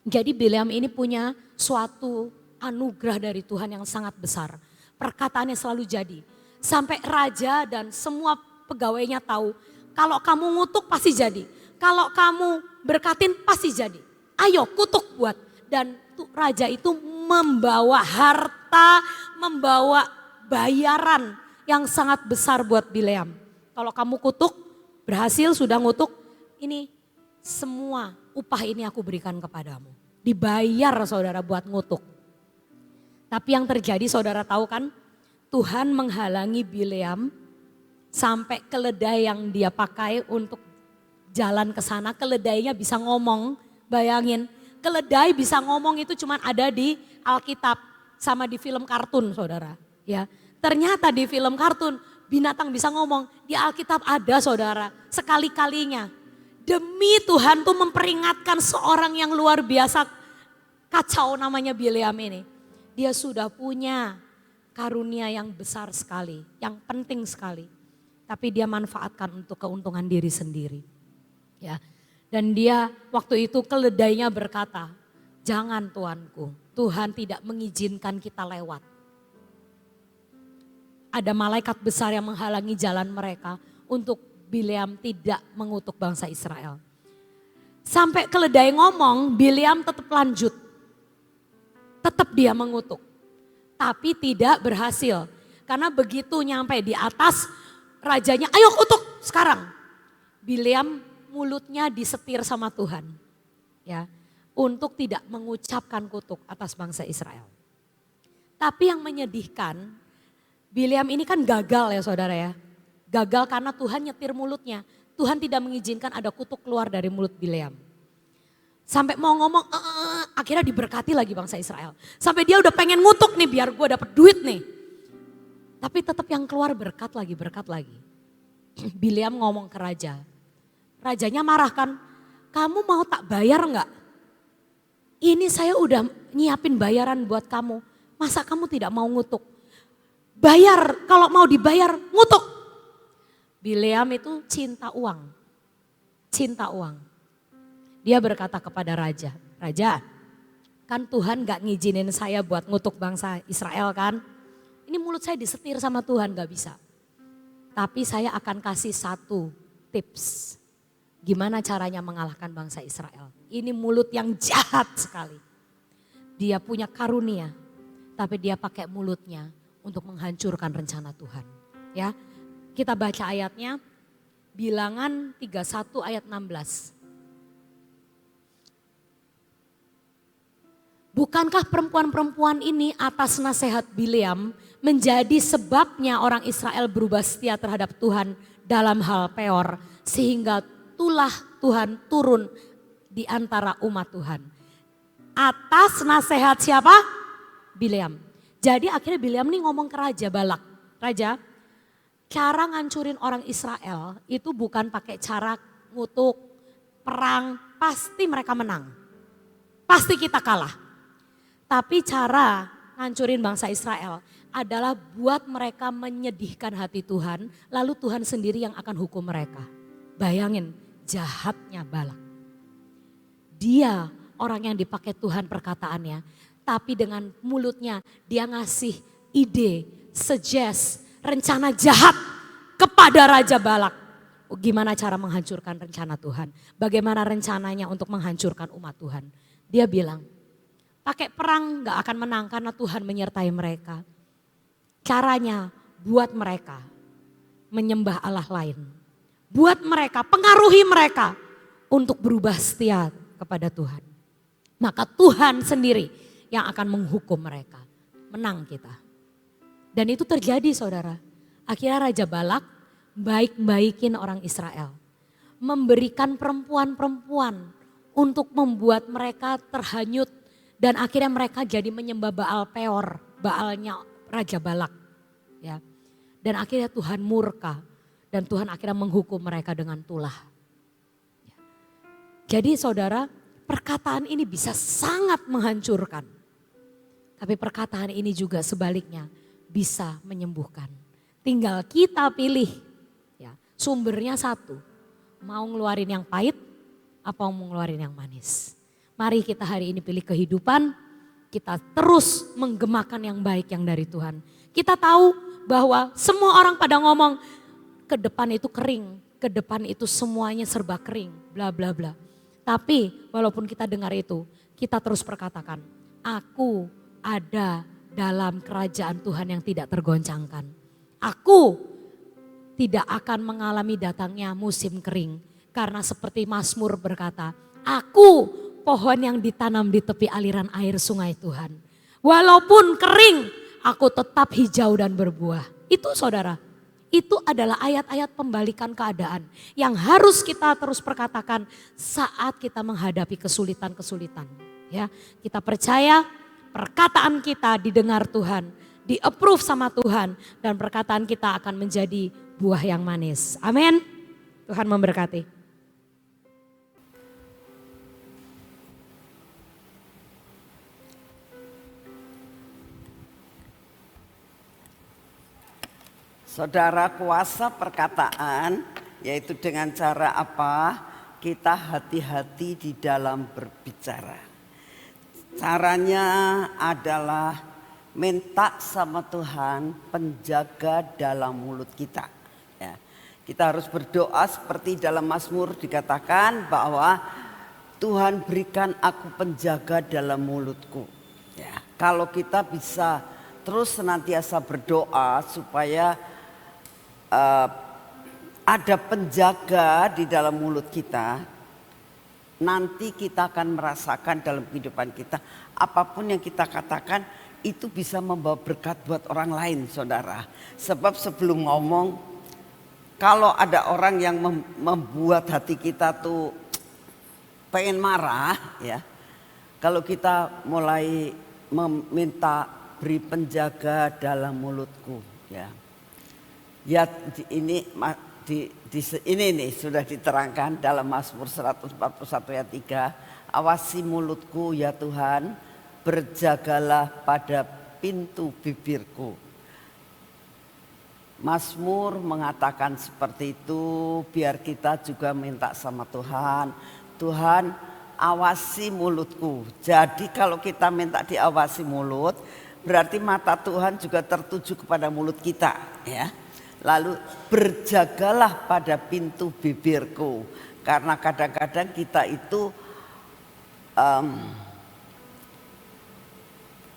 Jadi Bileam ini punya suatu anugerah dari Tuhan yang sangat besar. Perkataannya selalu jadi. Sampai raja dan semua pegawainya tahu. Kalau kamu ngutuk pasti jadi. Kalau kamu berkatin pasti jadi. Ayo kutuk buat. Dan raja itu membawa harta, membawa bayaran yang sangat besar buat Bileam. Kalau kamu kutuk, berhasil sudah ngutuk, ini semua upah ini aku berikan kepadamu. Dibayar saudara buat ngutuk. Tapi yang terjadi saudara tahu kan, Tuhan menghalangi Bileam sampai keledai yang dia pakai untuk jalan ke sana, keledainya bisa ngomong, bayangin. Keledai bisa ngomong itu cuma ada di Alkitab sama di film kartun saudara. Ya, ternyata di film kartun binatang bisa ngomong, di Alkitab ada saudara, sekali-kalinya. Demi Tuhan tuh memperingatkan seorang yang luar biasa, kacau namanya Bileam ini. Dia sudah punya karunia yang besar sekali, yang penting sekali. Tapi dia manfaatkan untuk keuntungan diri sendiri. Ya. Dan dia waktu itu keledainya berkata, jangan tuanku, Tuhan tidak mengizinkan kita lewat. Ada malaikat besar yang menghalangi jalan mereka untuk Bileam tidak mengutuk bangsa Israel. Sampai keledai ngomong, Bileam tetap lanjut. Tetap dia mengutuk. Tapi tidak berhasil. Karena begitu nyampe di atas, rajanya ayo kutuk sekarang. Bileam mulutnya disetir sama Tuhan. Ya, untuk tidak mengucapkan kutuk atas bangsa Israel. Tapi yang menyedihkan, Bileam ini kan gagal ya saudara ya. Gagal karena Tuhan nyetir mulutnya. Tuhan tidak mengizinkan ada kutuk keluar dari mulut Bileam. Sampai mau ngomong, akhirnya diberkati lagi bangsa Israel. Sampai dia udah pengen ngutuk nih biar gue dapet duit nih. Tapi tetap yang keluar berkat lagi, berkat lagi. Bileam ngomong ke raja. Rajanya marah kan, kamu mau tak bayar enggak? Ini saya udah nyiapin bayaran buat kamu, masa kamu tidak mau ngutuk? Bayar, kalau mau dibayar ngutuk. Bileam itu cinta uang, cinta uang. Dia berkata kepada raja, raja kan Tuhan gak ngizinin saya buat ngutuk bangsa Israel kan. Ini mulut saya disetir sama Tuhan gak bisa. Tapi saya akan kasih satu tips. Gimana caranya mengalahkan bangsa Israel. Ini mulut yang jahat sekali. Dia punya karunia, tapi dia pakai mulutnya untuk menghancurkan rencana Tuhan. Ya, kita baca ayatnya, Bilangan 31 ayat 16. Bukankah perempuan-perempuan ini atas nasihat Bileam menjadi sebabnya orang Israel berubah setia terhadap Tuhan dalam hal Peor, sehingga tulah Tuhan turun di antara umat Tuhan. Atas nasihat siapa? Bileam. Jadi akhirnya Bileam nih ngomong ke Raja Balak. Raja, cara ngancurin orang Israel itu bukan pakai cara ngutuk, perang, pasti mereka menang. Pasti kita kalah. Tapi cara ngancurin bangsa Israel adalah buat mereka menyedihkan hati Tuhan, lalu Tuhan sendiri yang akan hukum mereka. Bayangin jahatnya Balak. Dia orang yang dipakai Tuhan perkataannya, tapi dengan mulutnya dia ngasih ide, suggest, rencana jahat kepada Raja Balak. Gimana cara menghancurkan rencana Tuhan? Bagaimana rencananya untuk menghancurkan umat Tuhan? Dia bilang, pakai perang gak akan menang karena Tuhan menyertai mereka. Caranya buat mereka menyembah Allah lain. Buat mereka, pengaruhi mereka untuk berubah setia kepada Tuhan. Maka Tuhan sendiri yang akan menghukum mereka. Menang kita. Dan itu terjadi saudara. Akhirnya Raja Balak baik-baikin orang Israel. Memberikan perempuan-perempuan untuk membuat mereka terhanyut. Dan akhirnya mereka jadi menyembah Baal Peor, Baalnya Raja Balak. Ya. Dan akhirnya Tuhan murka dan Tuhan akhirnya menghukum mereka dengan tulah. Jadi saudara, perkataan ini bisa sangat menghancurkan. Tapi perkataan ini juga sebaliknya bisa menyembuhkan. Tinggal kita pilih, ya, sumbernya satu. Mau ngeluarin yang pahit, apa mau ngeluarin yang manis. Mari kita hari ini pilih kehidupan, kita terus menggemakan yang baik yang dari Tuhan. Kita tahu bahwa semua orang pada ngomong ke depan itu kering, ke depan itu semuanya serba kering, bla bla bla. Tapi walaupun kita dengar itu, kita terus perkatakan, aku ada dalam kerajaan Tuhan yang tidak tergoncangkan. Aku tidak akan mengalami datangnya musim kering. Karena seperti Mazmur berkata, aku pohon yang ditanam di tepi aliran air sungai Tuhan. Walaupun kering, aku tetap hijau dan berbuah. Itu saudara, itu adalah ayat-ayat pembalikan keadaan yang harus kita terus perkatakan saat kita menghadapi kesulitan-kesulitan. Ya, kita percaya perkataan kita didengar Tuhan, di-approve sama Tuhan dan perkataan kita akan menjadi buah yang manis. Amin. Tuhan memberkati. Saudara, kuasa perkataan yaitu dengan cara apa? Kita hati-hati di dalam berbicara. Caranya adalah minta sama Tuhan penjaga dalam mulut kita. Ya. Kita harus berdoa seperti dalam Mazmur dikatakan bahwa Tuhan berikan aku penjaga dalam mulutku. Ya. Kalau kita bisa terus senantiasa berdoa supaya ada penjaga di dalam mulut kita, nanti kita akan merasakan dalam kehidupan kita apapun yang kita katakan itu bisa membawa berkat buat orang lain saudara. Sebab sebelum ngomong, kalau ada orang yang membuat hati kita tuh pengen marah ya, kalau kita mulai meminta beri penjaga dalam mulutku ya. Ya ini nih sudah diterangkan dalam Mazmur 141 ayat 3. Awasi mulutku ya Tuhan, berjagalah pada pintu bibirku. Mazmur mengatakan seperti itu biar kita juga minta sama Tuhan. Tuhan awasi mulutku. Jadi kalau kita minta diawasi mulut, berarti mata Tuhan juga tertuju kepada mulut kita ya. Lalu berjagalah pada pintu bibirku. Karena kadang-kadang kita itu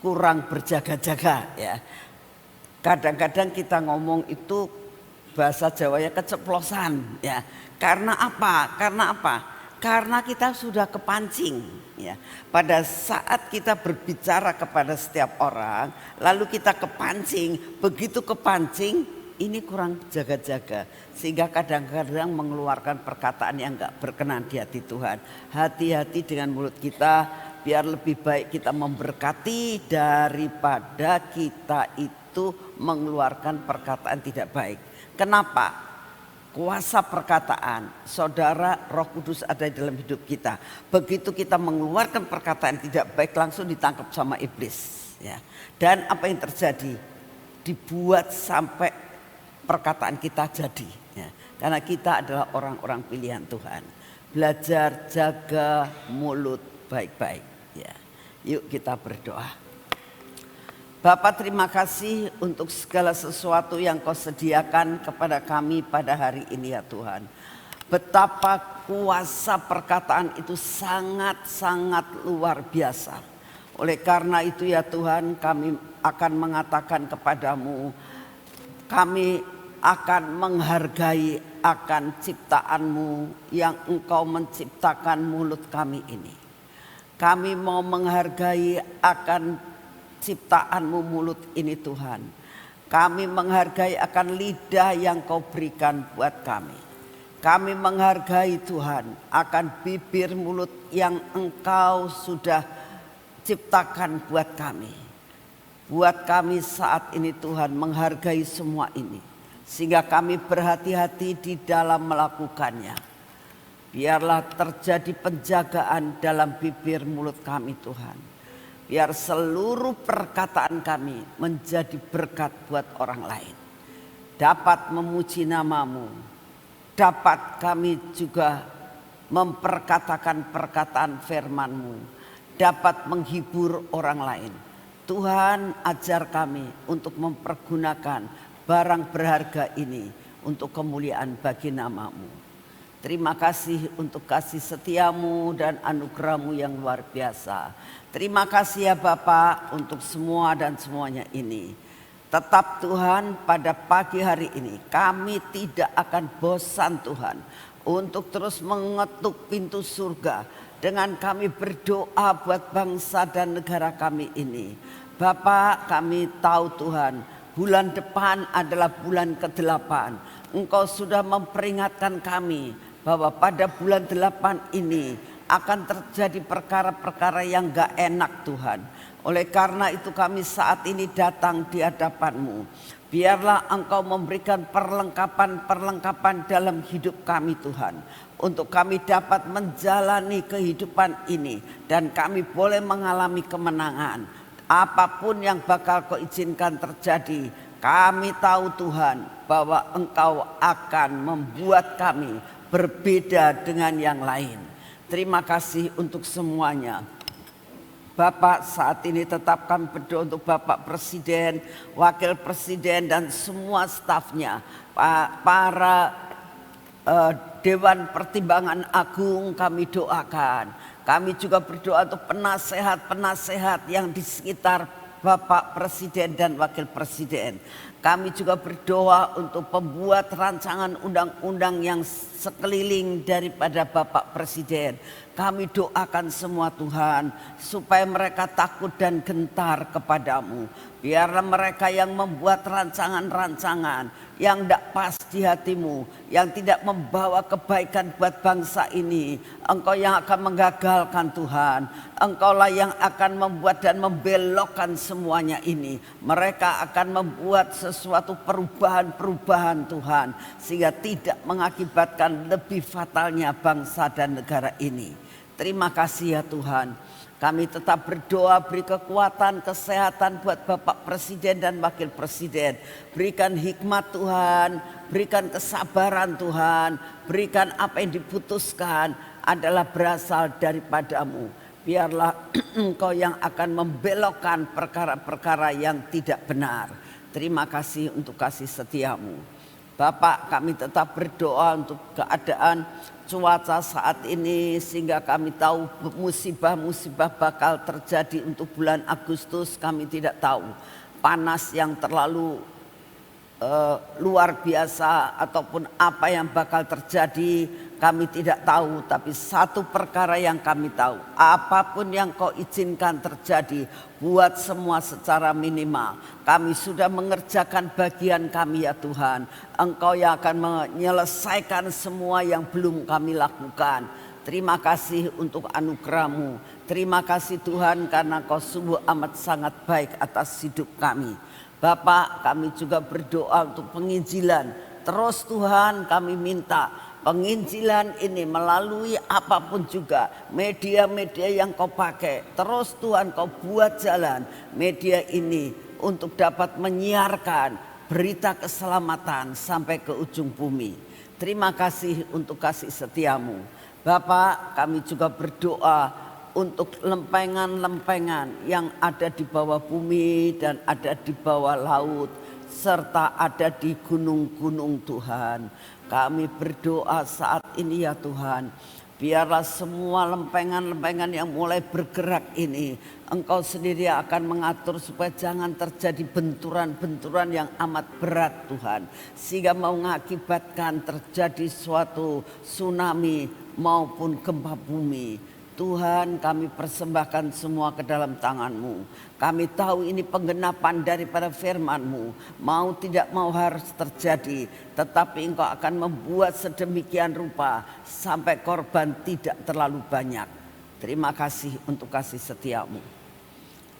kurang berjaga-jaga ya. Kadang-kadang kita ngomong itu bahasa Jawanya keceplosan ya. Karena apa? Karena kita sudah kepancing ya. Pada saat kita berbicara kepada setiap orang, lalu kita kepancing, begitu kepancing ini kurang jaga-jaga sehingga kadang-kadang mengeluarkan perkataan yang enggak berkenan di hati Tuhan. Hati-hati dengan mulut kita, biar lebih baik kita memberkati daripada kita itu mengeluarkan perkataan tidak baik. Kenapa? Kuasa perkataan, saudara, Roh Kudus ada di dalam hidup kita. Begitu kita mengeluarkan perkataan tidak baik, langsung ditangkap sama iblis ya. Dan apa yang terjadi? Dibuat sampai perkataan kita jadi ya. Karena kita adalah orang-orang pilihan Tuhan. Belajar jaga mulut baik-baik ya. Yuk kita berdoa. Bapak, terima kasih untuk segala sesuatu yang Kau sediakan kepada kami pada hari ini ya Tuhan. Betapa kuasa perkataan itu sangat-sangat luar biasa. Oleh karena itu ya Tuhan, kami akan mengatakan kepadamu, kami akan menghargai akan ciptaan-Mu yang Engkau menciptakan mulut kami ini. Kami mau menghargai akan ciptaan-Mu mulut ini Tuhan. Kami menghargai akan lidah yang Kau berikan buat kami. Kami menghargai Tuhan akan bibir mulut yang Engkau sudah ciptakan buat kami. Buat kami saat ini Tuhan menghargai semua ini. Sehingga kami berhati-hati di dalam melakukannya. Biarlah terjadi penjagaan dalam bibir mulut kami Tuhan. Biar seluruh perkataan kami menjadi berkat buat orang lain. Dapat memuji nama-Mu. Dapat kami juga memperkatakan perkataan firman-Mu. Dapat menghibur orang lain. Tuhan, ajar kami untuk mempergunakan barang berharga ini untuk kemuliaan bagi nama-Mu. Terima kasih untuk kasih setia-Mu dan anugerah-Mu yang luar biasa. Terima kasih ya Bapak untuk semua dan semuanya ini. Tetap Tuhan, pada pagi hari ini kami tidak akan bosan Tuhan untuk terus mengetuk pintu surga dengan kami berdoa buat bangsa dan negara kami ini. Bapak, kami tahu Tuhan, bulan depan adalah bulan ke-8. Engkau sudah memperingatkan kami bahwa pada bulan 8 ini akan terjadi perkara-perkara yang gak enak Tuhan. Oleh karena itu kami saat ini datang di hadapan-Mu. Biarlah Engkau memberikan perlengkapan-perlengkapan dalam hidup kami Tuhan. Untuk kami dapat menjalani kehidupan ini. Dan kami boleh mengalami kemenangan. Apapun yang bakal Kau izinkan terjadi. Kami tahu Tuhan bahwa Engkau akan membuat kami berbeda dengan yang lain. Terima kasih untuk semuanya. Bapak, saat ini tetap kami berdoa untuk Bapak Presiden, Wakil Presiden dan semua stafnya. Para Dewan Pertimbangan Agung kami doakan. Kami juga berdoa untuk penasehat-penasehat yang di sekitar Bapak Presiden dan Wakil Presiden. Kami juga berdoa untuk pembuat rancangan undang-undang yang sekeliling daripada Bapak Presiden. Kami doakan semua Tuhan supaya mereka takut dan gentar kepadamu. Biarlah mereka yang membuat rancangan-rancangan yang tidak pas di hatimu, yang tidak membawa kebaikan buat bangsa ini. Engkau yang akan menggagalkan Tuhan. Engkaulah yang akan membuat dan membelokkan semuanya ini. Mereka akan membuat sesuatu perubahan-perubahan Tuhan. Sehingga tidak mengakibatkan lebih fatalnya bangsa dan negara ini. Terima kasih ya Tuhan. Kami tetap berdoa beri kekuatan, kesehatan buat Bapak Presiden dan Wakil Presiden. Berikan hikmat Tuhan, berikan kesabaran Tuhan. Berikan apa yang diputuskan adalah berasal daripada-Mu. Biarlah Engkau yang akan membelokkan perkara-perkara yang tidak benar. Terima kasih untuk kasih setia-Mu. Bapak, kami tetap berdoa untuk keadaan cuaca saat ini sehingga kami tahu musibah-musibah bakal terjadi untuk bulan Agustus. Kami tidak tahu panas yang terlalu luar biasa ataupun apa yang bakal terjadi kami tidak tahu. Tapi satu perkara yang kami tahu, apapun yang Kau izinkan terjadi buat semua secara minimal, kami sudah mengerjakan bagian kami ya Tuhan. Engkau yang akan menyelesaikan semua yang belum kami lakukan. Terima kasih untuk anugerah-Mu. Terima kasih Tuhan karena Kau sungguh amat sangat baik atas hidup kami. Bapak, kami juga berdoa untuk penginjilan. Terus Tuhan kami minta penginjilan ini melalui apapun juga media-media yang Kau pakai. Terus Tuhan Kau buat jalan media ini untuk dapat menyiarkan berita keselamatan sampai ke ujung bumi. Terima kasih untuk kasih setia-Mu. Bapak, kami juga berdoa untuk lempengan-lempengan yang ada di bawah bumi dan ada di bawah laut, serta ada di gunung-gunung Tuhan. Kami berdoa saat ini ya Tuhan, biarlah semua lempengan-lempengan yang mulai bergerak ini, Engkau sendiri akan mengatur supaya jangan terjadi benturan-benturan yang amat berat Tuhan. Sehingga mengakibatkan terjadi suatu tsunami maupun gempa bumi. Tuhan, kami persembahkan semua ke dalam tangan-Mu. Kami tahu ini penggenapan daripada firman-Mu. Mau tidak mau harus terjadi, tetapi Engkau akan membuat sedemikian rupa sampai korban tidak terlalu banyak. Terima kasih untuk kasih setia-Mu.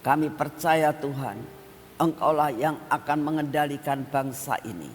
Kami percaya Tuhan, Engkaulah yang akan mengendalikan bangsa ini.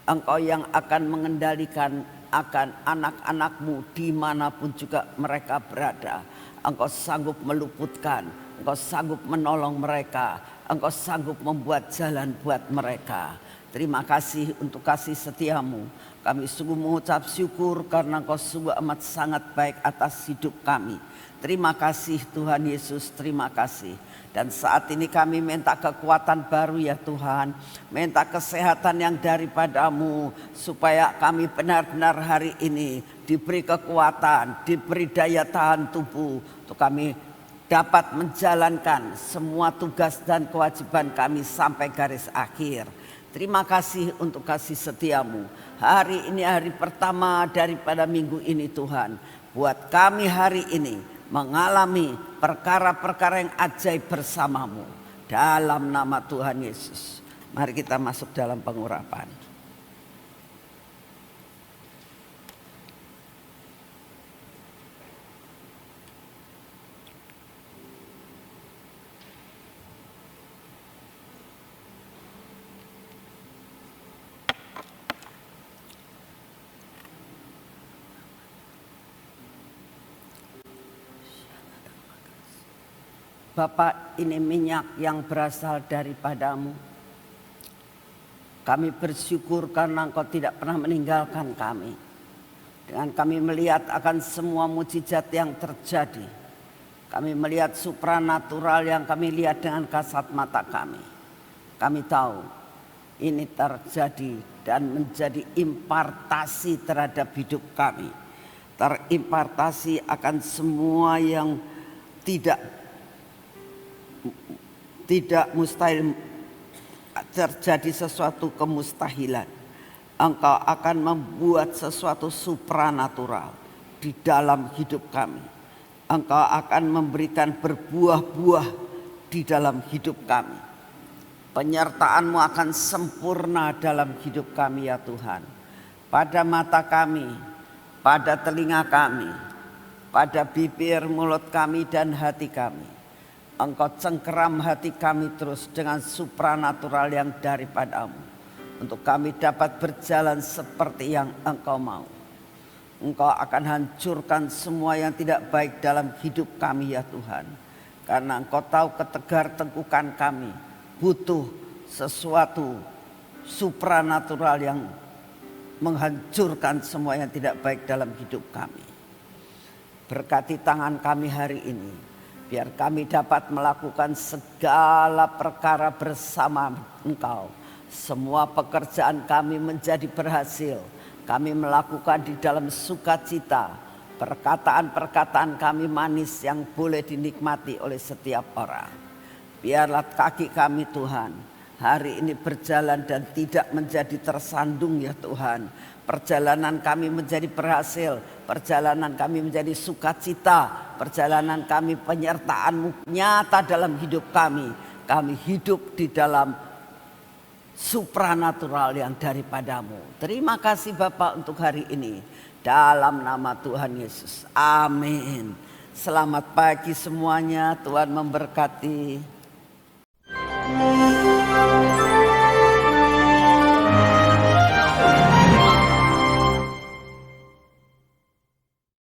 Engkau yang akan mengendalikan akan anak-anak-Mu dimanapun juga mereka berada. Engkau sanggup meluputkan, Engkau sanggup menolong mereka, Engkau sanggup membuat jalan buat mereka. Terima kasih untuk kasih setia-Mu. Kami sungguh mengucap syukur karena Engkau sungguh amat sangat baik atas hidup kami. Terima kasih Tuhan Yesus, terima kasih. Dan saat ini kami minta kekuatan baru ya Tuhan. Minta kesehatan yang daripada-Mu. Supaya kami benar-benar hari ini diberi kekuatan, diberi daya tahan tubuh. Untuk kami dapat menjalankan semua tugas dan kewajiban kami sampai garis akhir. Terima kasih untuk kasih setia-Mu. Hari ini hari pertama daripada minggu ini Tuhan. Buat kami hari ini mengalami perkara-perkara yang ajaib bersama-Mu. Dalam nama Tuhan Yesus. Mari kita masuk dalam pengurapan. Bapak, ini minyak yang berasal daripada-Mu. Kami bersyukur karena Engkau tidak pernah meninggalkan kami. Dengan kami melihat akan semua mujizat yang terjadi. Kami melihat supranatural yang kami lihat dengan kasat mata kami. Kami tahu ini terjadi dan menjadi impartasi terhadap hidup kami. Terimpartasi akan semua yang tidak mustahil terjadi sesuatu kemustahilan. Engkau akan membuat sesuatu supranatural di dalam hidup kami. Engkau akan memberikan berbuah-buah di dalam hidup kami. Penyertaan-Mu akan sempurna dalam hidup kami ya Tuhan. Pada mata kami, pada telinga kami, pada bibir, mulut kami dan hati kami. Engkau cengkeram hati kami terus dengan supranatural yang daripada-Mu. Untuk kami dapat berjalan seperti yang Engkau mau. Engkau akan hancurkan semua yang tidak baik dalam hidup kami ya Tuhan. Karena Engkau tahu ketegar tengkukan kami butuh sesuatu supranatural yang menghancurkan semua yang tidak baik dalam hidup kami. Berkati tangan kami hari ini. Biar kami dapat melakukan segala perkara bersama Engkau. Semua pekerjaan kami menjadi berhasil. Kami melakukan di dalam sukacita. Perkataan-perkataan kami manis yang boleh dinikmati oleh setiap orang. Biarlah kaki kami Tuhan hari ini berjalan dan tidak menjadi tersandung ya Tuhan. Perjalanan kami menjadi berhasil. Perjalanan kami menjadi sukacita. Perjalanan kami penyertaan-Mu nyata dalam hidup kami. Kami hidup di dalam supranatural yang daripada-Mu. Terima kasih Bapak untuk hari ini. Dalam nama Tuhan Yesus. Amin. Selamat pagi semuanya. Tuhan memberkati.